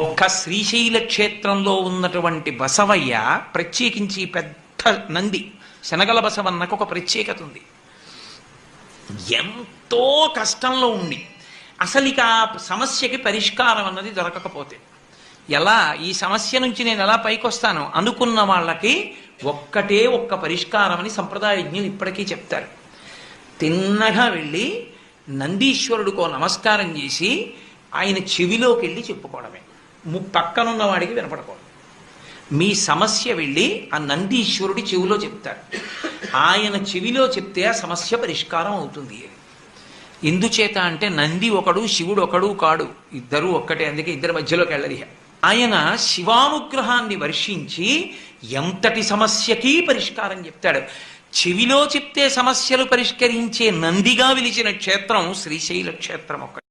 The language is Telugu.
ఒక్క శ్రీశైల క్షేత్రంలో ఉన్నటువంటి బసవయ్య ప్రత్యేకించి పెద్ద నంది శనగల బసవన్నకు ఒక ప్రత్యేకత ఉంది. ఎంతో కష్టంలో ఉండి అసలు ఇక ఆ సమస్యకి పరిష్కారం అన్నది దొరకకపోతే ఎలా ఈ సమస్య నుంచి నేను ఎలా పైకొస్తాను అనుకున్న వాళ్ళకి ఒక్క పరిష్కారం అని సంప్రదాయజ్ఞులు ఇప్పటికీ చెప్తారు. తిన్నగా వెళ్ళి నందీశ్వరుడికో నమస్కారం చేసి ఆయన చెవిలోకి వెళ్ళి చెప్పుకోవడమే, పక్కనున్న వాడికి వినపడకూడదు. మీ సమస్య వెళ్ళి ఆ నందీశ్వరుడి చెవిలో చెప్తారు. ఆయన చెవిలో చెప్తే ఆ సమస్య పరిష్కారం అవుతుంది. ఎందుచేత అంటే నంది ఒకడు శివుడు ఒకడు కాడు, ఇద్దరు ఒక్కటే, అందుకే ఇద్దరి మధ్యలోకి వెళ్ళది. ఆయన శివానుగ్రహాన్ని వర్షించి ఎంతటి సమస్యకి పరిష్కారం చెప్తాడు. చెవిలో చెప్తే సమస్యలు పరిష్కరించే నందిగా వెలిచిన క్షేత్రం శ్రీశైల క్షేత్రం ఒక్కటి.